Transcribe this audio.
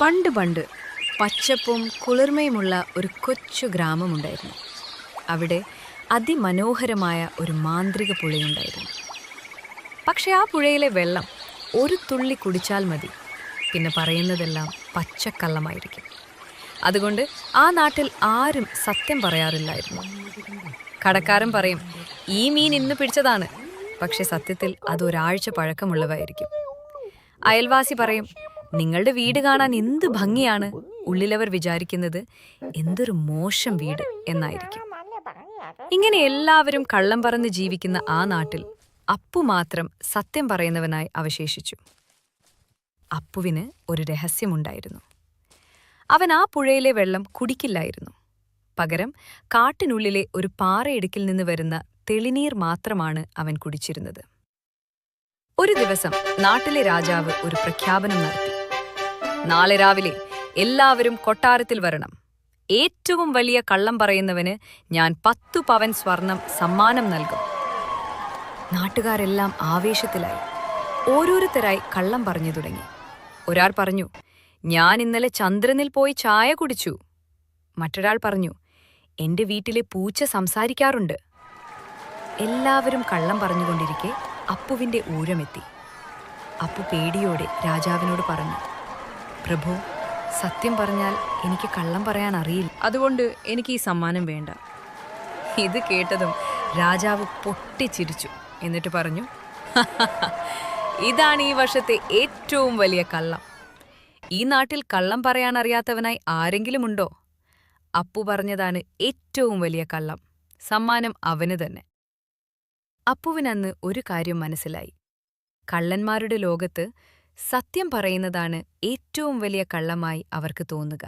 പണ്ട് പണ്ട് പച്ചപ്പും കുളിർമയുമുള്ള ഒരു കൊച്ചു ഗ്രാമമുണ്ടായിരുന്നു. അവിടെ അതിമനോഹരമായ ഒരു മാന്ത്രിക പുഴയുണ്ടായിരുന്നു. പക്ഷെ ആ പുഴയിലെ വെള്ളം ഒരു തുള്ളി കുടിച്ചാൽ മതി, പിന്നെ പറയുന്നതെല്ലാം പച്ചക്കള്ളമായിരിക്കും. അതുകൊണ്ട് ആ നാട്ടിൽ ആരും സത്യം പറയാറില്ലായിരുന്നു. കടക്കാരൻ പറയും, ഈ മീൻ ഇന്ന് പിടിച്ചതാണ്, പക്ഷെ സത്യത്തിൽ അത് ഒരാഴ്ച പഴക്കമുള്ളവായിരിക്കും. അയൽവാസി പറയും, നിങ്ങളുടെ വീട് കാണാൻ എന്ത് ഭംഗിയാണ്, ഉള്ളിലവർ വിചാരിക്കുന്നത് എന്തൊരു മോശം വീട് എന്നായിരിക്കും. ഇങ്ങനെ എല്ലാവരും കള്ളം പറഞ്ഞ് ജീവിക്കുന്ന ആ നാട്ടിൽ അപ്പു മാത്രം സത്യം പറയുന്നവനായി അവശേഷിച്ചു. അപ്പുവിന് ഒരു രഹസ്യമുണ്ടായിരുന്നു. അവൻ ആ പുഴയിലെ വെള്ളം കുടിക്കില്ലായിരുന്നു. പകരം കാട്ടിനുള്ളിലെ ഒരു പാറയിടുക്കിൽ നിന്ന് വരുന്ന തെളിനീർ മാത്രമാണ് അവൻ കുടിച്ചിരുന്നത്. ഒരു ദിവസം നാട്ടിലെ രാജാവ് ഒരു പ്രഖ്യാപനം നടത്തി. നാളെ രാവിലെ എല്ലാവരും കൊട്ടാരത്തിൽ വരണം. ഏറ്റവും വലിയ കള്ളം പറയുന്നവന് ഞാൻ 10 പവൻ സ്വർണം സമ്മാനം നൽകും. നാട്ടുകാരെല്ലാം ആവേശത്തിലായി. ഓരോരുത്തരായി കള്ളം പറഞ്ഞു തുടങ്ങി. ഒരാൾ പറഞ്ഞു, ഞാൻ ഇന്നലെ ചന്ദ്രനിൽ പോയി ചായ കുടിച്ചു. മറ്റൊരാൾ പറഞ്ഞു, എന്റെ വീട്ടിലെ പൂച്ച സംസാരിക്കാറുണ്ട്. എല്ലാവരും കള്ളം പറഞ്ഞുകൊണ്ടിരിക്കെ അപ്പുവിന്റെ ഊഴമെത്തി. അപ്പു പേടിയോടെ രാജാവിനോട് പറഞ്ഞു, പ്രഭു, സത്യം പറഞ്ഞാൽ എനിക്ക് കള്ളം പറയാൻ അറിയില്ല, അതുകൊണ്ട് എനിക്ക് ഈ സമ്മാനം വേണ്ട. ഇത് കേട്ടതും രാജാവ് പൊട്ടിച്ചിരിച്ചു. എന്നിട്ട് പറഞ്ഞു, ഇതാണ് ഈ വർഷത്തെ ഏറ്റവും വലിയ കള്ളം. ഈ നാട്ടിൽ കള്ളം പറയാൻ അറിയാത്തവനായി ആരെങ്കിലും ഉണ്ടോ? അപ്പു പറഞ്ഞതാണ് ഏറ്റവും വലിയ കള്ളം. സമ്മാനം അവന് തന്നെ. അപ്പുവിനന്ന് ഒരു കാര്യം മനസ്സിലായി. കള്ളന്മാരുടെ ലോകത്ത് സത്യം പറയുന്നതാണ് ഏറ്റവും വലിയ കള്ളമായി അവർക്ക് തോന്നുക.